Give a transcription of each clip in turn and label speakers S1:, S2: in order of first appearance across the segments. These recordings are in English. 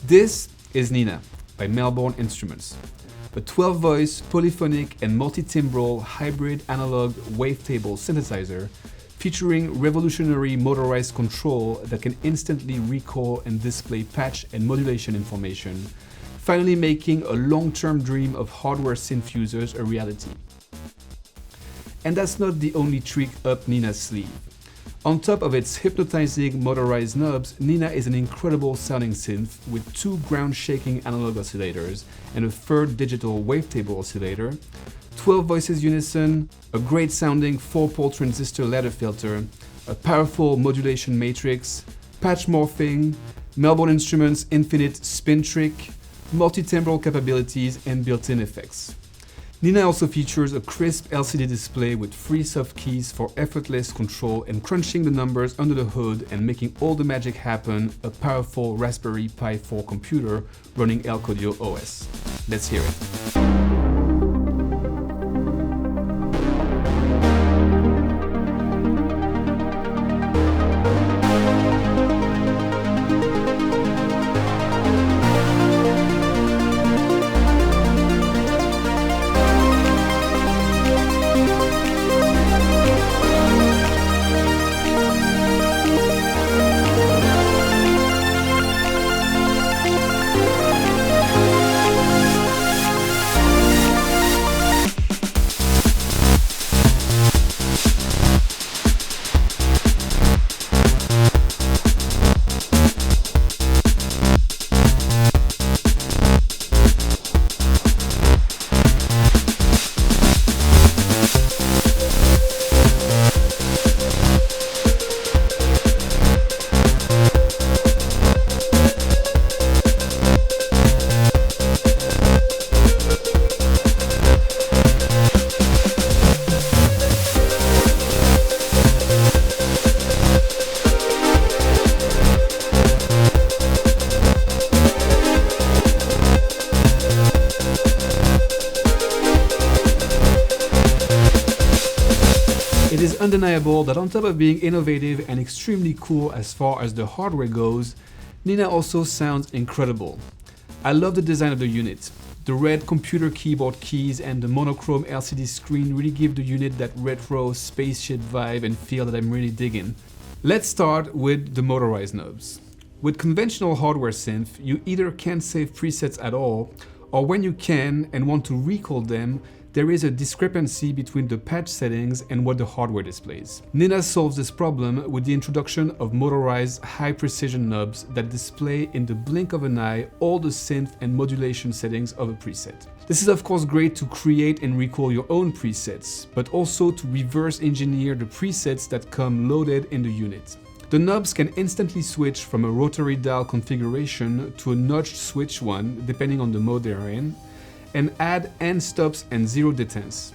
S1: This is Nina by Melbourne Instruments, a 12-voice polyphonic and multitimbral hybrid analog wavetable synthesizer featuring revolutionary motorized control that can instantly recall and display patch and modulation information, finally making a long-term dream of hardware synth users a reality. And that's not the only trick up Nina's sleeve. On top of its hypnotizing motorized knobs, Nina is an incredible sounding synth with 2 ground-shaking analog oscillators and a 3rd digital wavetable oscillator, 12 voices unison, a great sounding 4-pole transistor ladder filter, a powerful modulation matrix, patch morphing, Melbourne Instruments infinite spin trick, multitimbral capabilities and built-in effects. Nina also features a crisp LCD display with free soft keys for effortless control and crunching the numbers under the hood and making all the magic happen, a powerful Raspberry Pi 4 computer running Elcodio OS. Let's hear it. It is undeniable that on top of being innovative and extremely cool as far as the hardware goes, Nina also sounds incredible. I love the design of the unit. The red computer keyboard keys and the monochrome LCD screen really give the unit that retro spaceship vibe and feel that I'm really digging. Let's start with the motorized knobs. With conventional hardware synth, you either can't save presets at all, or when you can and want to recall them, there is a discrepancy between the patch settings and what the hardware displays. Nina solves this problem with the introduction of motorized high-precision knobs that display in the blink of an eye all the synth and modulation settings of a preset. This is of course great to create and recall your own presets, but also to reverse engineer the presets that come loaded in the unit. The knobs can instantly switch from a rotary dial configuration to a notched switch one, depending on the mode they're in, and add end stops and zero detents.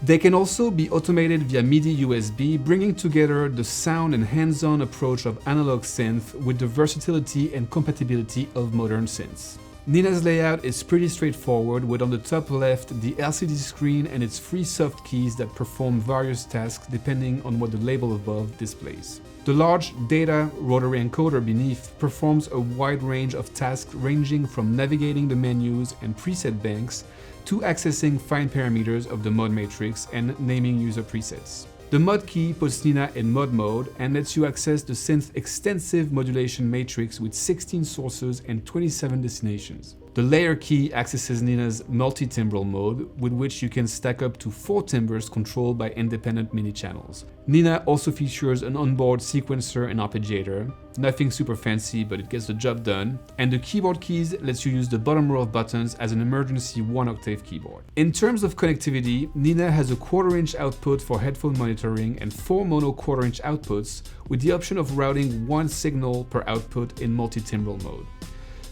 S1: They can also be automated via MIDI USB, bringing together the sound and hands-on approach of analog synth with the versatility and compatibility of modern synths. Nina's layout is pretty straightforward, with on the top left the LCD screen and its free soft keys that perform various tasks depending on what the label above displays. The large data rotary encoder beneath performs a wide range of tasks ranging from navigating the menus and preset banks to accessing fine parameters of the mod matrix and naming user presets. The mod key puts Nina in mod mode and lets you access the synth's extensive modulation matrix with 16 sources and 27 destinations. The layer key accesses Nina's multitimbral mode, with which you can stack up to 4 timbres controlled by independent MIDI channels. Nina also features an onboard sequencer and arpeggiator, nothing super fancy but it gets the job done, and the keyboard keys lets you use the bottom row of buttons as an emergency 1-octave keyboard. In terms of connectivity, Nina has a 1/4-inch output for headphone monitoring and 4 mono 1/4-inch outputs, with the option of routing 1 signal per output in multitimbral mode.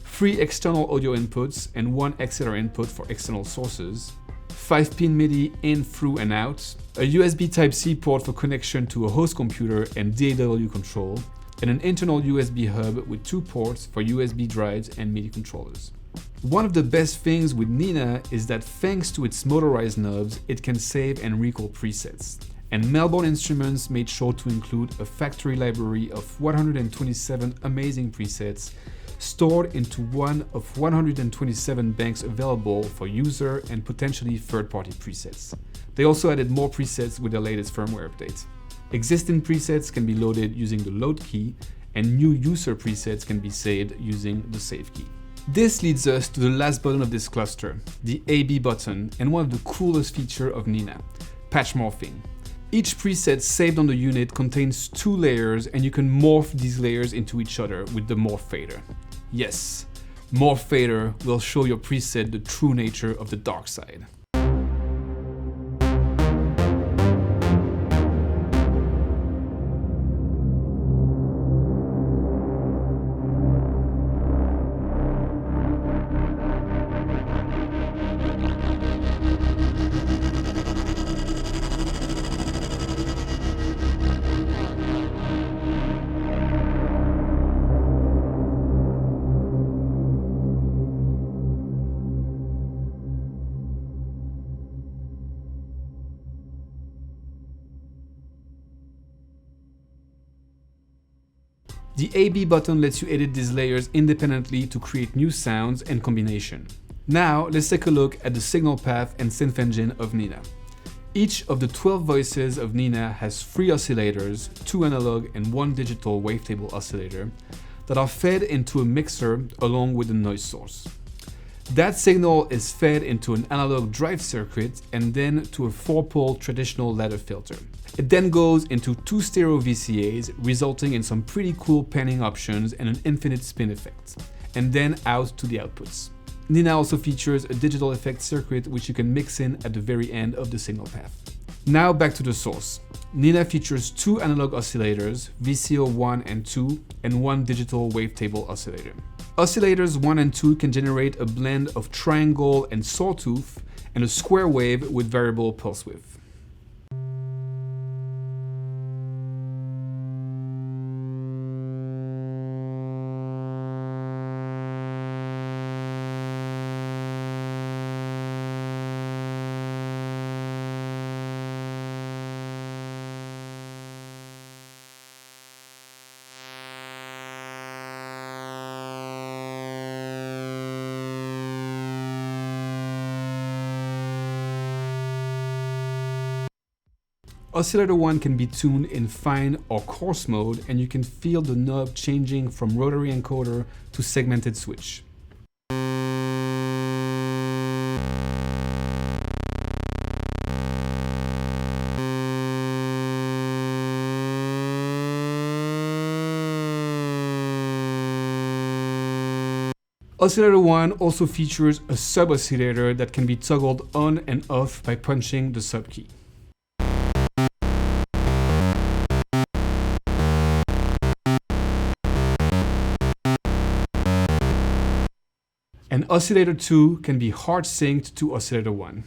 S1: 3 external audio inputs and 1 XLR input for external sources, 5-pin MIDI in, through and out, a USB Type-C port for connection to a host computer and DAW control, and an internal USB hub with 2 ports for USB drives and MIDI controllers. One of the best things with Nina is that thanks to its motorized knobs, it can save and recall presets. And Melbourne Instruments made sure to include a factory library of 127 amazing presets, stored into one of 127 banks available for user and potentially third-party presets. They also added more presets with their latest firmware update. Existing presets can be loaded using the load key, and new user presets can be saved using the save key. This leads us to the last button of this cluster, the AB button, and one of the coolest features of Nina, patch morphing. Each preset saved on the unit contains 2 layers, and you can morph these layers into each other with the Morph Fader. Yes, Morph Fader will show your preset the true nature of the dark side. The AB button lets you edit these layers independently to create new sounds and combination. Now let's take a look at the signal path and synth engine of Nina. Each of the 12 voices of Nina has 3 oscillators, 2 analog and 1 digital wavetable oscillator, that are fed into a mixer along with the noise source. That signal is fed into an analog drive circuit and then to a 4-pole traditional ladder filter. It then goes into 2 stereo VCAs, resulting in some pretty cool panning options and an infinite spin effect, and then out to the outputs. Nina also features a digital effect circuit which you can mix in at the very end of the signal path. Now back to the source. Nina features 2 analog oscillators, VCO 1 and 2, and 1 digital wavetable oscillator. Oscillators 1 and 2 can generate a blend of triangle and sawtooth, and a square wave with variable pulse width. Oscillator 1 can be tuned in fine or coarse mode, and you can feel the knob changing from rotary encoder to segmented switch. Oscillator 1 also features a sub-oscillator that can be toggled on and off by punching the sub key. And Oscillator 2 can be hard synced to Oscillator 1.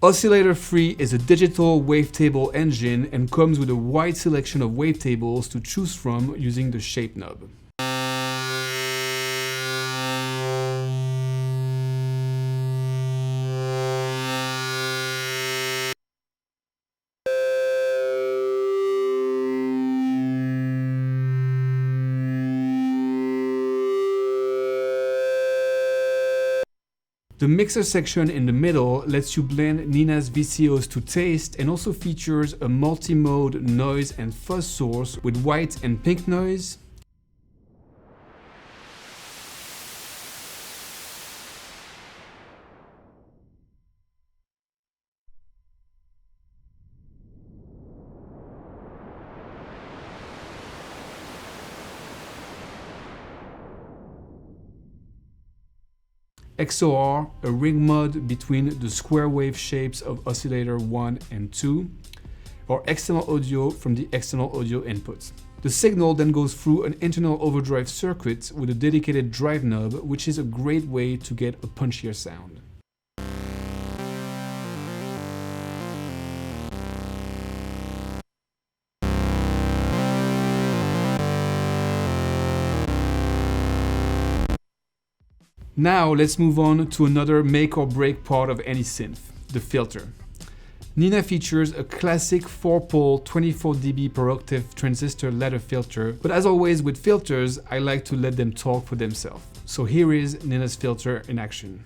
S1: Oscillator 3 is a digital wavetable engine and comes with a wide selection of wavetables to choose from using the shape knob. The mixer section in the middle lets you blend Nina's VCOs to taste and also features a multi-mode noise and fuzz source with white and pink noise, XOR, a ring mode between the square wave shapes of oscillator 1 and 2, or external audio from the external audio input. The signal then goes through an internal overdrive circuit with a dedicated drive knob, which is a great way to get a punchier sound. Now let's move on to another make or break part of any synth, the filter. Nina features a classic 4-pole 24 dB per octave transistor ladder filter, but as always with filters, I like to let them talk for themselves. So here is Nina's filter in action.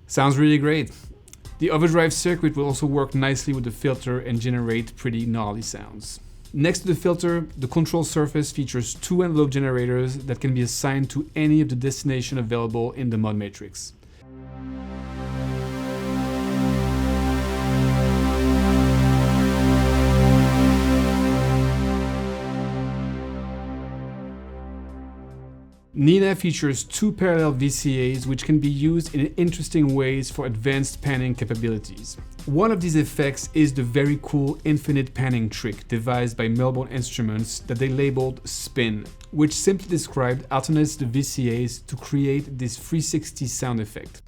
S1: Sounds really great. The overdrive circuit will also work nicely with the filter and generate pretty gnarly sounds. Next to the filter, the control surface features 2 envelope generators that can be assigned to any of the destinations available in the mod matrix. Nina features 2 parallel VCAs which can be used in interesting ways for advanced panning capabilities. One of these effects is the very cool infinite panning trick devised by MELBOURNE Instruments that they labeled Spin, which simply described alternates the VCAs to create this 360 sound effect.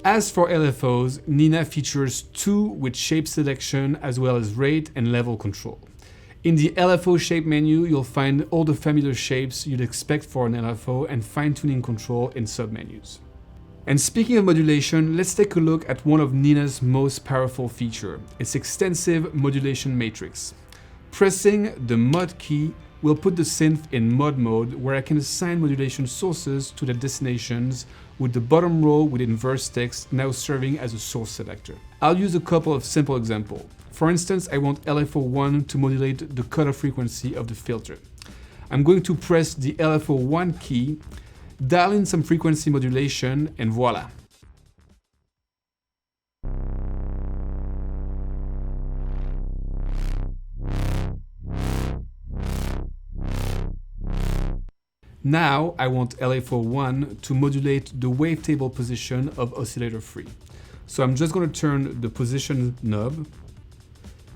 S1: As for LFOs, Nina features 2 with shape selection as well as rate and level control. In the LFO shape menu, you'll find all the familiar shapes you'd expect for an LFO and fine-tuning control in submenus. And speaking of modulation, let's take a look at one of Nina's most powerful features, its extensive modulation matrix. Pressing the mod key will put the synth in mod mode, where I can assign modulation sources to their destinations, with the bottom row with inverse text now serving as a source selector. I'll use a couple of simple examples. For instance, I want LFO1 to modulate the cutoff frequency of the filter. I'm going to press the LFO1 key, dial in some frequency modulation, and voila. Now I want LFO1 to modulate the wavetable position of oscillator 3. So I'm just going to turn the position knob,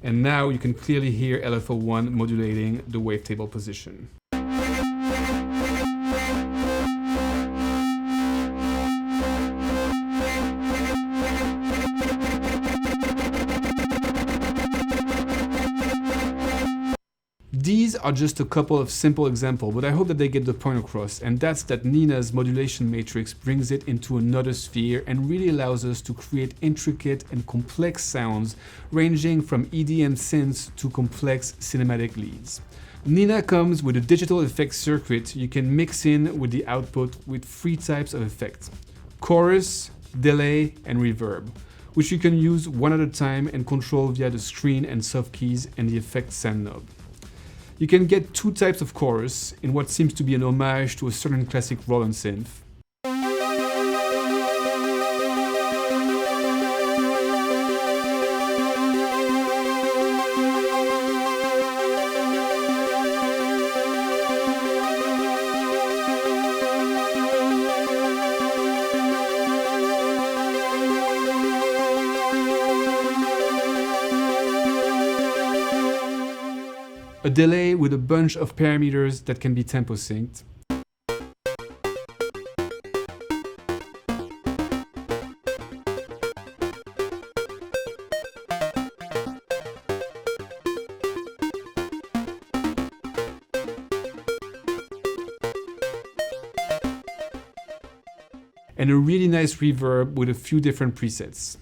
S1: and now you can clearly hear LFO1 modulating the wavetable position. These are just a couple of simple examples, but I hope that they get the point across, and that's that Nina's modulation matrix brings it into another sphere and really allows us to create intricate and complex sounds ranging from EDM synths to complex cinematic leads. Nina comes with a digital effects circuit you can mix in with the output with 3 types of effects: chorus, delay, and reverb, which you can use one at a time and control via the screen and soft keys and the effect send knob. You can get 2 types of chorus in what seems to be an homage to a certain classic Roland synth. A delay with a bunch of parameters that can be tempo synced, and a really nice reverb with a few different presets.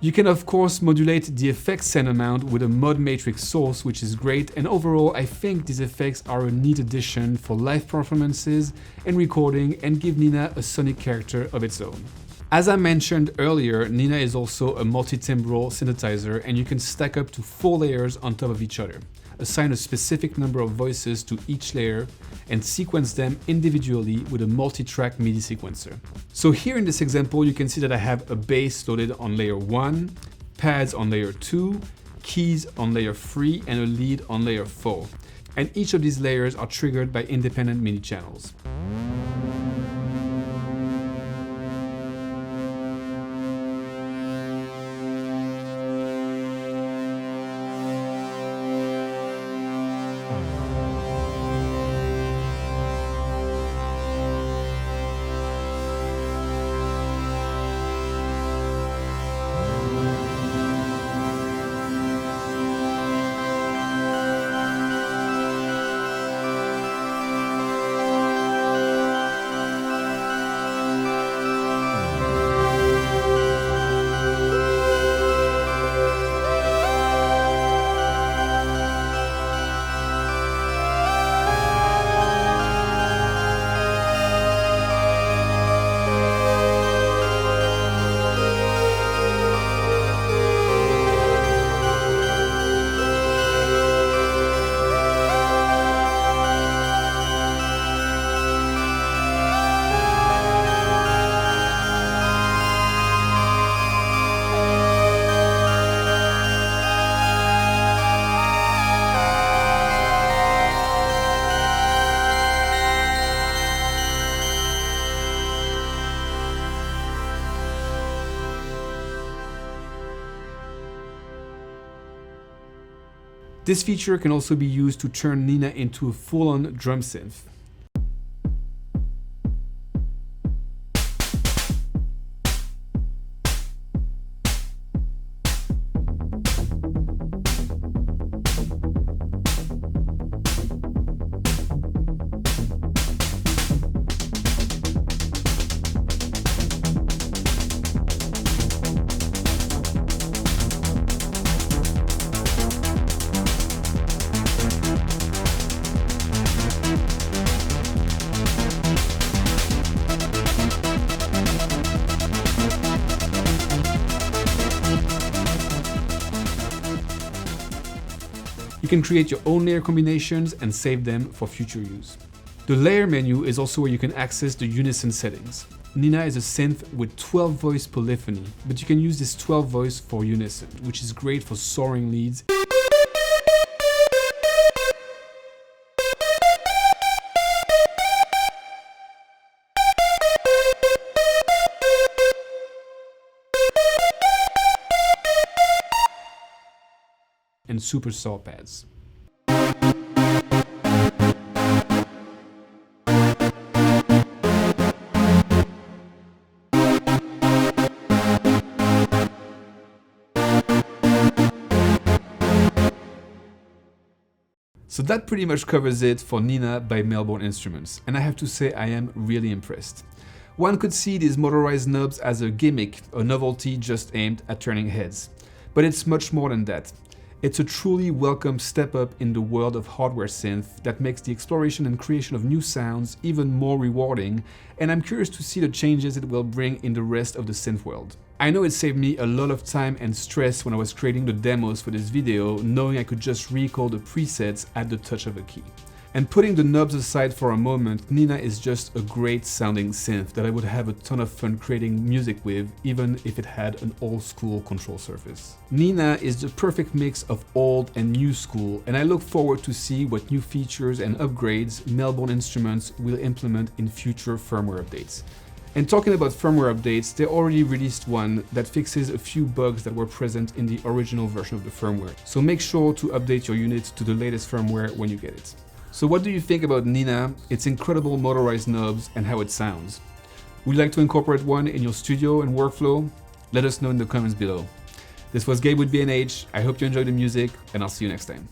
S1: You can of course modulate the effect send amount with a mod matrix source, which is great, and overall I think these effects are a neat addition for live performances and recording and give Nina a sonic character of its own. As I mentioned earlier, Nina is also a multi-timbral synthesizer, and you can stack up to 4 layers on top of each other. Assign a specific number of voices to each layer and sequence them individually with a multi-track MIDI sequencer. So here in this example, you can see that I have a bass loaded on layer 1, pads on layer 2, keys on layer 3, and a lead on layer 4. And each of these layers are triggered by independent MIDI channels. This feature can also be used to turn Nina into a full-on drum synth. You can create your own layer combinations and save them for future use. The layer menu is also where you can access the unison settings. Nina is a synth with 12 voice polyphony, but you can use this 12 voice for unison, which is great for soaring leads. And super saw pads. So that pretty much covers it for Nina by Melbourne Instruments, and I have to say I am really impressed. One could see these motorized knobs as a gimmick, a novelty just aimed at turning heads. But it's much more than that. It's a truly welcome step up in the world of hardware synth that makes the exploration and creation of new sounds even more rewarding, and I'm curious to see the changes it will bring in the rest of the synth world. I know it saved me a lot of time and stress when I was creating the demos for this video, knowing I could just recall the presets at the touch of a key. And putting the knobs aside for a moment, Nina is just a great sounding synth that I would have a ton of fun creating music with, even if it had an old school control surface. Nina is the perfect mix of old and new school, and I look forward to see what new features and upgrades Melbourne Instruments will implement in future firmware updates. And talking about firmware updates, they already released one that fixes a few bugs that were present in the original version of the firmware. So make sure to update your unit to the latest firmware when you get it. So what do you think about Nina, its incredible motorized knobs, and how it sounds? Would you like to incorporate one in your studio and workflow? Let us know in the comments below. This was Gabe with B&H. I hope you enjoyed the music, and I'll see you next time.